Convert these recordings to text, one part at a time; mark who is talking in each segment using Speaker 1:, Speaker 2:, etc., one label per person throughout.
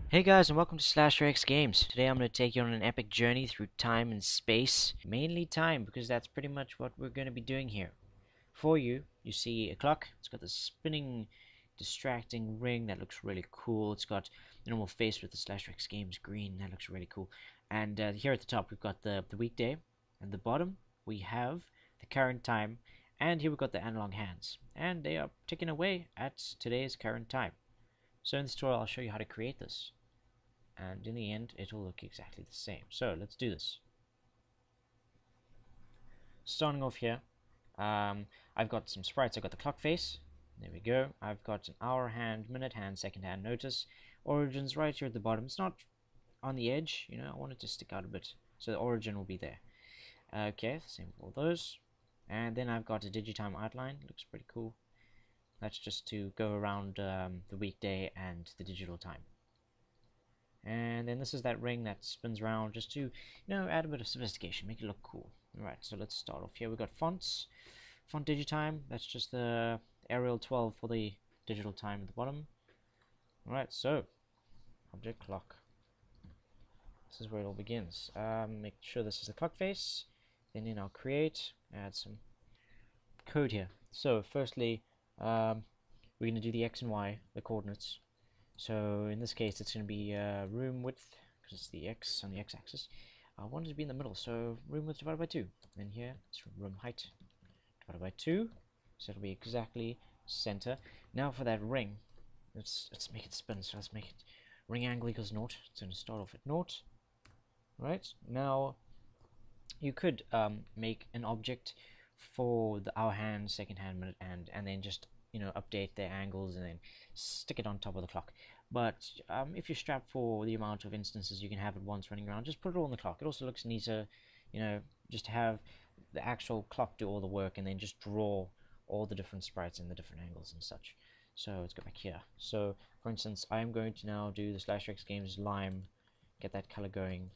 Speaker 1: Hey guys, and welcome to /X Games. Today I'm going to take you on an epic journey through time and space. Mainly time, because that's pretty much what we're going to be doing here. For you, you see a clock. It's got this spinning, distracting ring that looks really cool. It's got the normal face with the /X Games green. That looks really cool. And here at the top, we've got the weekday. At the bottom, we have the current time. And here we've got the analog hands. And they are ticking away at today's current time. So in this tutorial, I'll show you how to create this. And in the end, it'll look exactly the same. So let's do this. Starting off here, I've got some sprites. I've got the clock face. There we go. I've got an hour hand, minute hand, second hand. Notice origins right here at the bottom. It's not on the edge, I want it to stick out a bit. So the origin will be there. Okay, same for all those. And then I've got a digitime outline. Looks pretty cool. That's just to go around the weekday and the digital time. And then this is that ring that spins around just to, add a bit of sophistication, make it look cool. Alright, so let's start off here. We've got fonts. Font digitime, that's just the Arial 12 for the digital time at the bottom. Alright, so, object clock. This is where it all begins. Make sure this is the clock face. Then in our create, add some code here. So, firstly, we're going to do the X and Y, the coordinates. So in this case, it's going to be room width, because it's the X on the X-axis. I want it to be in the middle, so room width divided by 2. Then here, it's room height divided by 2. So it'll be exactly center. Now for that ring, let's make it spin. So let's make it ring angle equals 0. It's going to start off at 0. Right, now you could make an object for the hour hand, second hand, minute hand, and then just update their angles and then stick it on top of the clock. But if you're strapped for the amount of instances you can have at once running around, just put it all on the clock. It also looks neater, just to have the actual clock do all the work and then just draw all the different sprites and the different angles and such. So let's go back here. So for instance, I'm going to now do the /X Games lime, get that color going,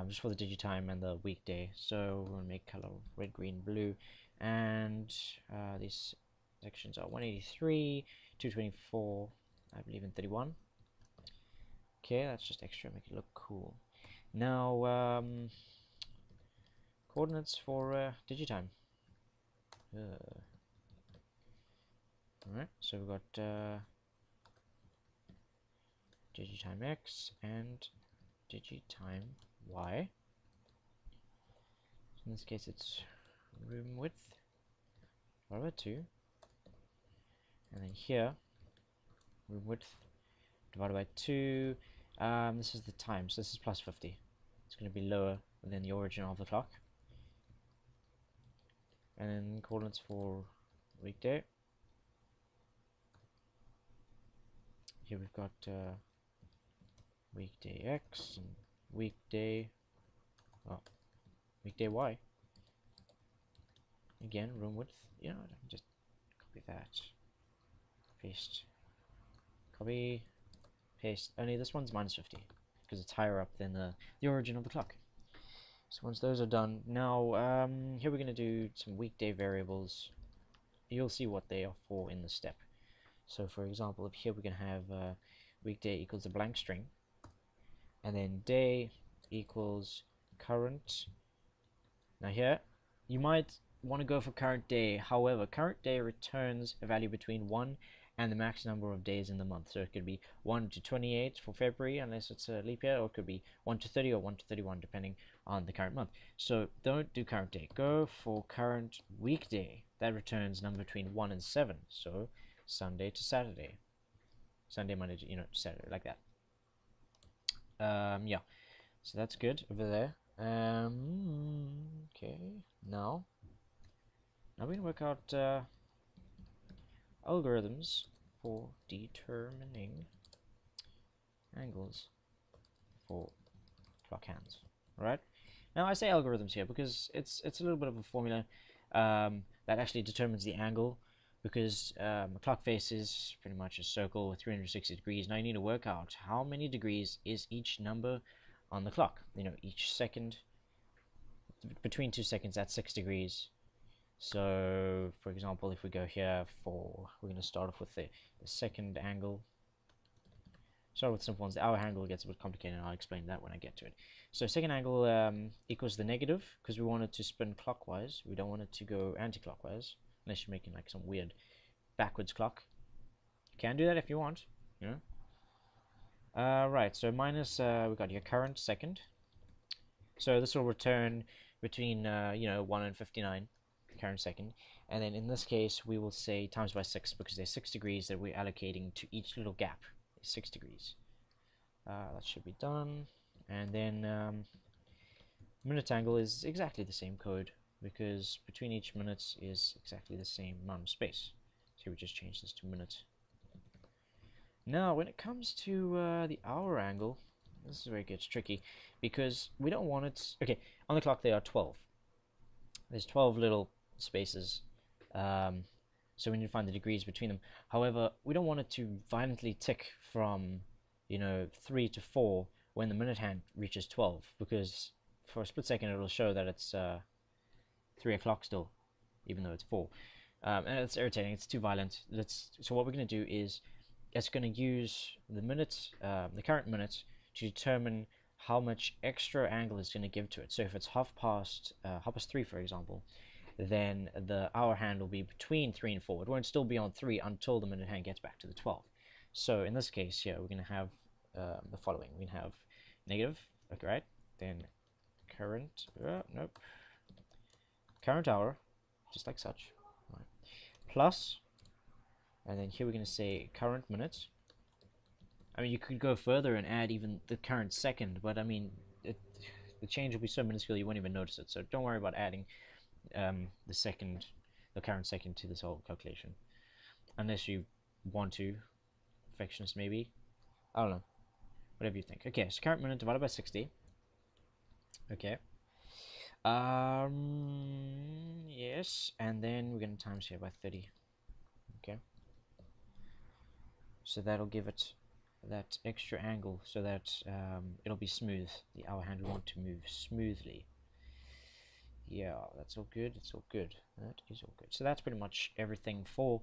Speaker 1: just for the digitime and the weekday. So we're going to make color red, green, blue, and these sections are 183, 224, I believe in 31. Okay, that's just extra, make it look cool. Now, coordinates for digitime. Alright, so we've got digitime X and digitime Y. In this case, it's room width divided by 2. And then here, room width divided by 2. This is the time, so this is plus 50. It's going to be lower than the origin of the clock. And then coordinates for weekday. Here we've got weekday X and weekday Y. Again, room width. I can just copy that. Paste. Copy. Paste. Only this one's minus 50 because it's higher up than the origin of the clock. So once those are done, now here we're going to do some weekday variables. You'll see what they are for in the step. So for example, if here we're going to have weekday equals a blank string, and then day equals current. Now here, you might want to go for current day. However, current day returns a value between 1 and the max number of days in the month. So it could be 1 to 28 for February, unless it's a leap year, or it could be 1 to 30 or 1 to 31, depending on the current month. So don't do current day. Go for current weekday. That returns number between 1 and 7. So Sunday to Saturday. Sunday, Monday to, Saturday, like that. Yeah. So that's good over there. Okay. Now we're going to work out algorithms for determining angles for clock hands. Right? Now I say algorithms here because it's a little bit of a formula that actually determines the angle, because a clock face is pretty much a circle with 360 degrees. Now you need to work out how many degrees is each number on the clock. Each second, between 2 seconds, that's 6 degrees. So, for example, if we go here we're going to start off with the second angle. Start with simple ones. The hour angle gets a bit complicated, and I'll explain that when I get to it. So second angle equals the negative, because we want it to spin clockwise. We don't want it to go anti-clockwise, unless you're making like some weird backwards clock. You can do that if you want, you know. Right, so minus, we got your current second. So this will return between, 1 and 59, current second. And then in this case, we will say times by 6, because there's 6 degrees that we're allocating to each little gap. 6 degrees. That should be done. And then minute angle is exactly the same code, because between each minute is exactly the same amount of space. So we just change this to minute. Now, when it comes to the hour angle, this is where it gets tricky, because we don't want it... Okay, on the clock there are 12. There's 12 little spaces, so we need to find the degrees between them. However, we don't want it to violently tick from, 3 to 4 when the minute hand reaches 12, because for a split second it'll show that it's 3 o'clock still, even though it's 4. And it's irritating, it's too violent. So what we're going to do is, it's going to use the minute, the current minute, to determine how much extra angle it's going to give to it. So if it's half past 3, for example, then the hour hand will be between 3 and 4. It won't still be on 3 until the minute hand gets back to the 12. So in this case, yeah, we're going to have the following. We can have negative, okay, right? Then current, nope, current hour, just like such, right. Plus, and then here we're going to say current minute. I mean, you could go further and add even the current second, but I mean, the change will be so minuscule you won't even notice it. So don't worry about adding the current second to this whole calculation, unless you want to. Perfectionist maybe, I don't know, whatever you think. Okay, so current minute divided by 60. Okay. Yes, and then we're going to times here by 30. Okay. So that'll give it that extra angle, so that it'll be smooth. The hour hand we want to move smoothly. Yeah, that's all good. It's all good. That is all good. So that's pretty much everything for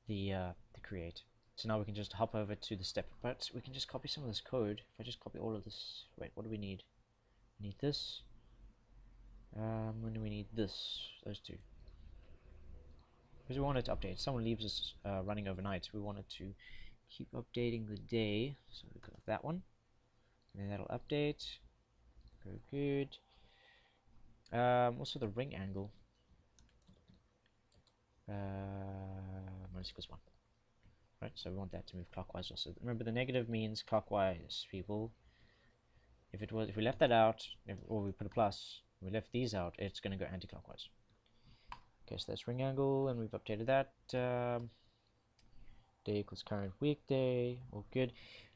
Speaker 1: the create. So now we can just hop over to the step, but we can just copy some of this code. If I just copy all of this, wait, what do we need? We need this. When do we need this? Those two. Because we want it to update. Someone leaves us running overnight. We want it to keep updating the day. So we got that one. And then that'll update. Very good. Also the ring angle. Minus equals 1. Right, so we want that to move clockwise also. Remember, the negative means clockwise, people. If we left that out, or we put a plus, we left these out, it's going to go anti-clockwise. Okay, so that's ring angle, and we've updated that. Day equals current weekday. All good.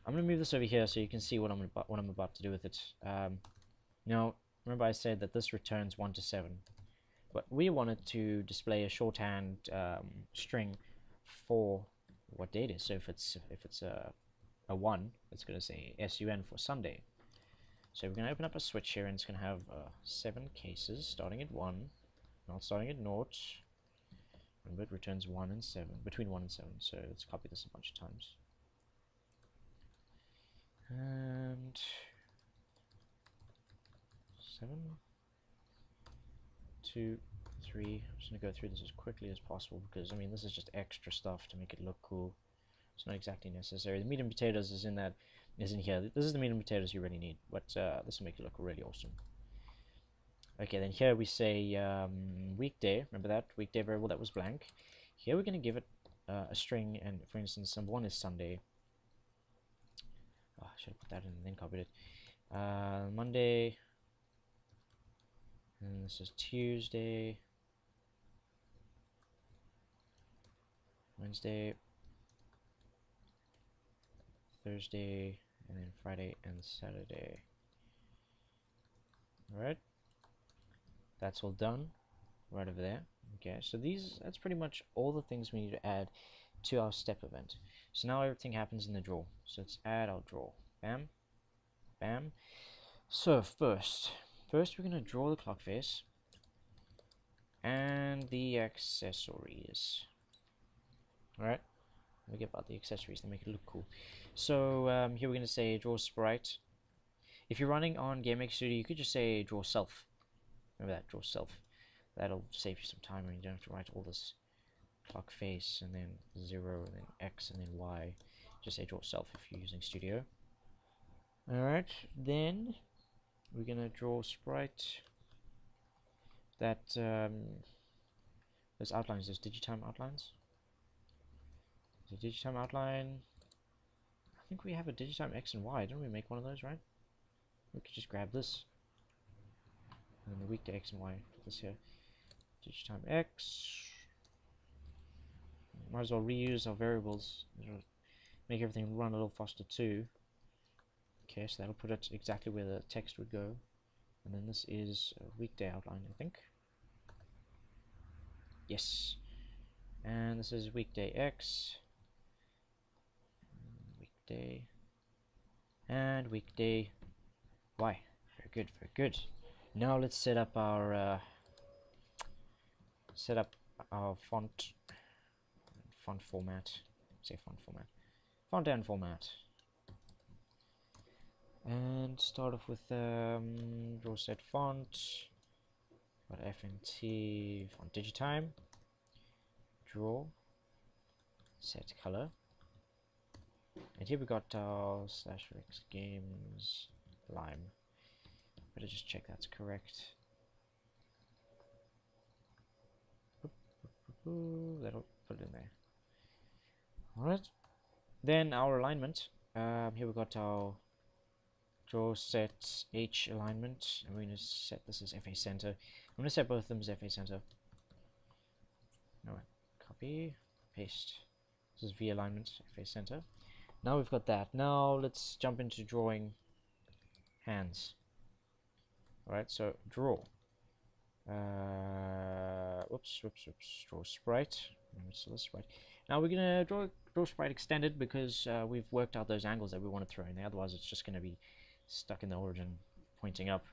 Speaker 1: I'm going to move this over here so you can see what I'm about to do with it. Now, remember I said that this returns 1 to 7, but we wanted to display a shorthand string for what day it is. So if it's a 1, it's going to say SUN for Sunday. So we're going to open up a switch here, and it's going to have 7 cases starting at 1, not starting at 0. Remember, it returns 1 and 7, between 1 and 7. So let's copy this a bunch of times. And 7, 2, 3. I'm just going to go through this as quickly as possible, because I mean, this is just extra stuff to make it look cool. It's not exactly necessary. The meat and potatoes is in here. This is the meat and potatoes you really need, but this will make it look really awesome. Okay, then here we say weekday. Remember that weekday variable that was blank. Here we're going to give it a string, and for instance, number 1 is Sunday. Oh, I should have put that in and then copied it. Monday, and this is Tuesday, Wednesday, Thursday, and then Friday and Saturday. Alright, that's all done right over there. Okay, so that's pretty much all the things we need to add to our step event. So now everything happens in the draw. So let's add our draw. Bam, bam. So first we're going to draw the clock face and the accessories. Alright, Forget about the accessories, they make it look cool. So here we're going to say draw sprite. If you're running on GameMaker Studio, you could just say draw self. Remember that, draw self. That'll save you some time and you don't have to write all this clock face and then 0 and then X and then Y. Just say draw self if you're using Studio. Alright, then we're going to draw sprite. That those outlines, those digitime outlines. The digitime outline. I think we have a digitime X and Y. Didn't we make one of those, right? We could just grab this. And then the weekday X and Y. Put this here. Digitime X. Might as well reuse our variables. Make everything run a little faster too. Okay, so that'll put it exactly where the text would go. And then this is a weekday outline, I think. Yes. And this is weekday X. Weekday. And weekday Y. Very good, very good. Now let's set up our font format. Say font format. Font and format. And start off with draw set font. Got FNT font digitime. Draw. Set color. And here we got our /rex games lime. Better just check that's correct. That'll put it in there. Alright. Then our alignment. Here we got our draw set H alignment. And we're going to set this as FA center. I'm going to set both of them as FA center. Alright. Copy. Paste. This is V alignment, FA center. Now we've got that. Now let's jump into drawing hands. Alright, so draw. Whoops. Draw sprite. So this sprite. Now we're gonna draw sprite extended because we've worked out those angles that we want to throw in there. Otherwise, it's just gonna be stuck in the origin, pointing up.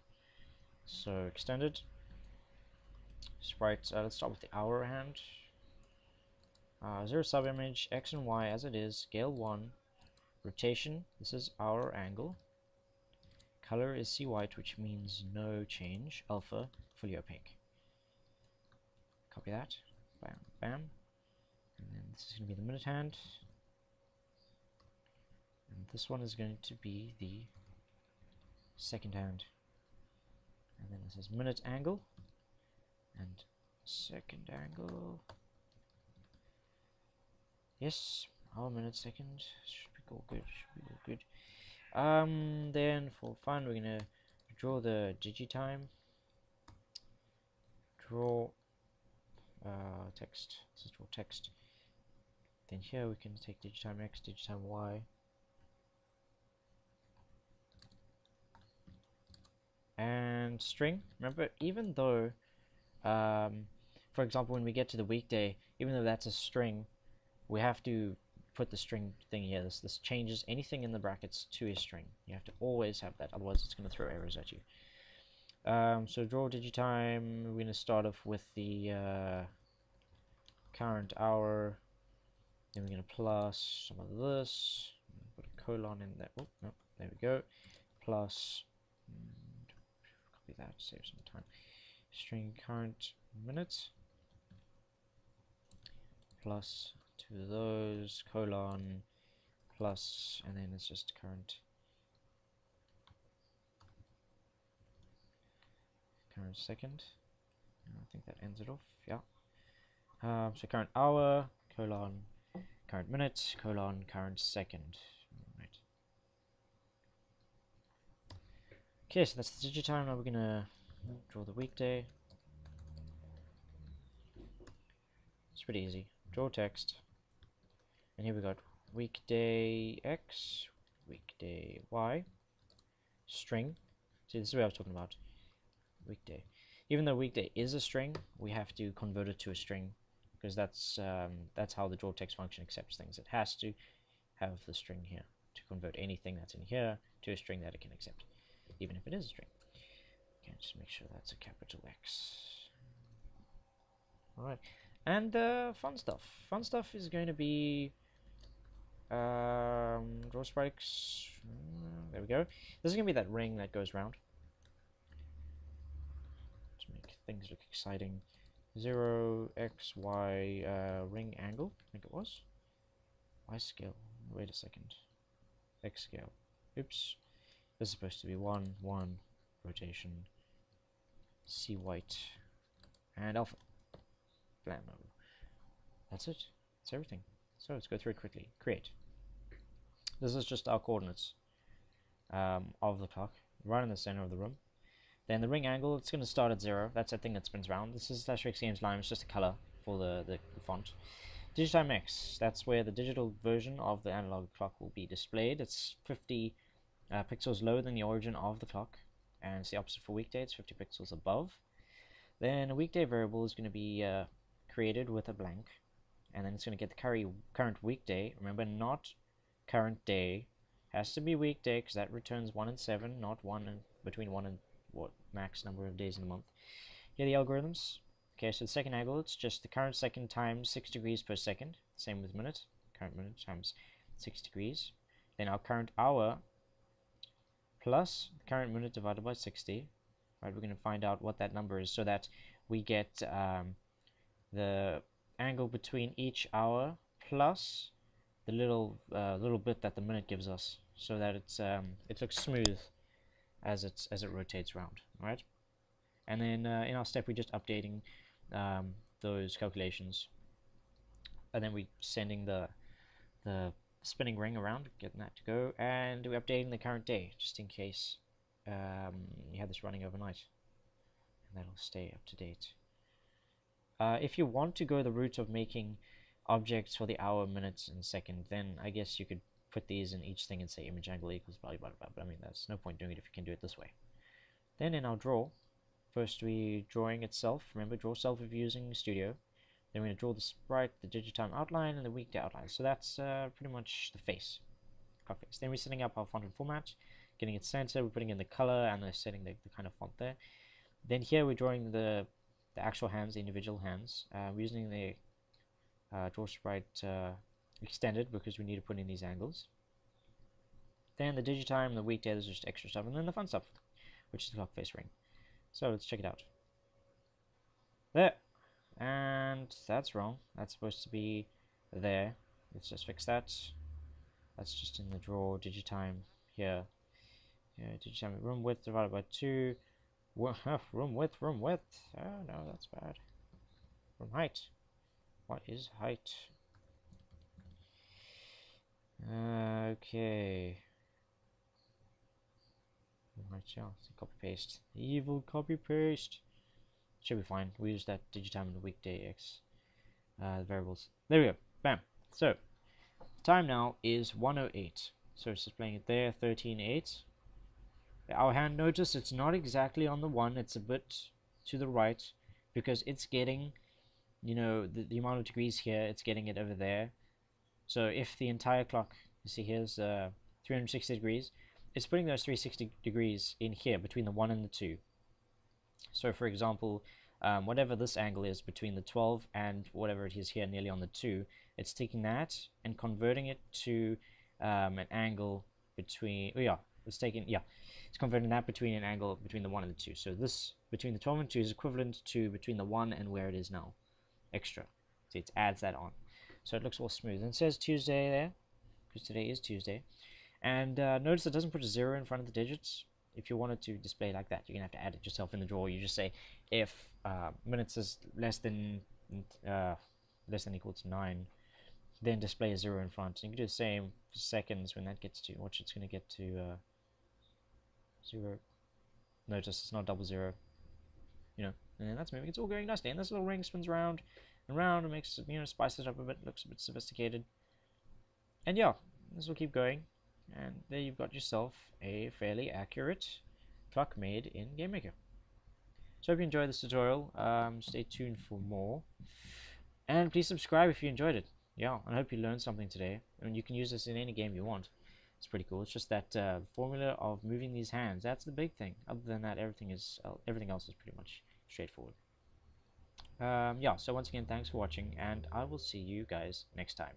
Speaker 1: So extended sprite. Let's start with the hour hand. 0 subimage X and Y as it is. Scale 1. Rotation. This is our angle. Color is C white, which means no change. Alpha, fully opaque. Copy that. Bam, bam. And then this is going to be the minute hand. And this one is going to be the second hand. And then this is minute angle. And second angle. Yes, our minute second. Should be all good. Should be all good. Then for fun, we're gonna draw the digitime. Draw text. This is draw text. Then here we can take digitime X, digitime Y. And string. Remember, even though, for example, when we get to the weekday, even though that's a string, we have to put the string thing here. This changes anything in the brackets to a string. You have to always have that, otherwise it's going to throw errors at you. So draw digitime. We're going to start off with the current hour. Then we're going to plus some of this. Put a colon in there. Oh, no, there we go. Plus, copy that, save some time. String current minutes. Plus to those, colon, plus, and then it's just current second. I think that ends it off, yeah. So current hour, colon, current minute, colon, current second. Right. Okay, so that's the digitime. Now we're gonna draw the weekday. It's pretty easy. Draw text. And here we got weekday X, weekday Y, string. See, this is what I was talking about. Weekday. Even though weekday is a string, we have to convert it to a string because that's how the draw text function accepts things. It has to have the string here to convert anything that's in here to a string that it can accept, even if it is a string. Okay, just make sure that's a capital X. All right. And fun stuff. Fun stuff is going to be Draw spikes. There we go. This is gonna be that ring that goes round to make things look exciting. 0 x y ring angle. I think it was. Y scale. Wait a second. X scale. Oops. This is supposed to be 1 1 rotation. C white and alpha. Blammo. That's it. That's everything. So let's go through it quickly. Create. This is just our coordinates of the clock, right in the center of the room. Then the ring angle, it's going to start at 0. That's that thing that spins around. This is *X Games Lime. It's just a color for the font. Digitime X, that's where the digital version of the analog clock will be displayed. It's 50 pixels lower than the origin of the clock, and it's the opposite for weekday. It's 50 pixels above. Then a weekday variable is going to be created with a blank, and then it's going to get the current weekday. Remember, not current day. Has to be weekday because that returns 1 and 7, not 1 and between 1 and what max number of days in a month. Here are the algorithms. Okay, so the second angle, it's just the current second times 6 degrees per second. Same with minute. Current minute times 6 degrees. Then our current hour plus the current minute divided by 60. Right, we're going to find out what that number is so that we get the angle between each hour plus the little bit that the minute gives us, so that it looks smooth as it rotates around, right? And then in our step, we're just updating those calculations, and then we're sending the spinning ring around, getting that to go, and we're updating the current day just in case you have this running overnight, and that'll stay up to date. If you want to go the route of making objects for the hour, minutes, and second, then I guess you could put these in each thing and say image angle equals blah blah blah. But I mean, there's no point doing it if you can do it this way. Then in our draw, first we're drawing itself. Remember, draw self if you're using Studio. Then we're going to draw the sprite, the digitime outline, and the weekday outline. So that's pretty much the face, clock face. Then we're setting up our font and format, getting it center. We're putting in the color and then setting the kind of font there. Then here we're drawing the actual hands, the individual hands. We're using the draw sprite extended because we need to put in these angles. Then the digitime, the weekday, there's just extra stuff, and then the fun stuff, which is the clock face ring. So let's check it out. There, and that's wrong. That's supposed to be there. Let's just fix that. That's just in the draw digitime here. Yeah, digitime room width divided by 2. Room width. Oh no, that's bad. Room height. What is height? Okay. Right, yeah, copy paste. Evil copy paste. Should be fine. We use that digitime and the weekday x variables. There we go. Bam. So time now is 1:08. So it's displaying it there, 13:08. Our hand, notice it's not exactly on the 1. It's a bit to the right because it's getting, you know, the amount of degrees here. It's getting it over there. So if the entire clock, you see here's 360 degrees, it's putting those 360 degrees in here between the 1 and the 2. So for example, whatever this angle is between the 12 and whatever it is here nearly on the 2, it's taking that and converting it to an angle between, it's converting that between an angle between the 1 and the 2. So this between the 12 and 2 is equivalent to between the 1 and where it is now, extra. So it adds that on. So it looks all smooth. And it says Tuesday there, because today is Tuesday. And notice it doesn't put a 0 in front of the digits. If you wanted to display like that, you're going to have to add it yourself in the drawer. You just say if minutes is less than equal to 9, then display a 0 in front. And you can do the same for seconds when that gets to, watch, it's going to get to 0. Notice it's not double 0. You know, and then that's moving. It's all going nicely. And this little ring spins round and round and makes, you know, spices it up a bit, looks a bit sophisticated. And yeah, this will keep going. And there you've got yourself a fairly accurate clock made in GameMaker. So I hope you enjoyed this tutorial. Stay tuned for more. And please subscribe if you enjoyed it. Yeah, I hope you learned something today. I mean, you can use this in any game you want. It's pretty cool. It's just that formula of moving these hands. That's the big thing. Other than that, everything else is pretty much straightforward. Yeah, so once again, thanks for watching, and I will see you guys next time.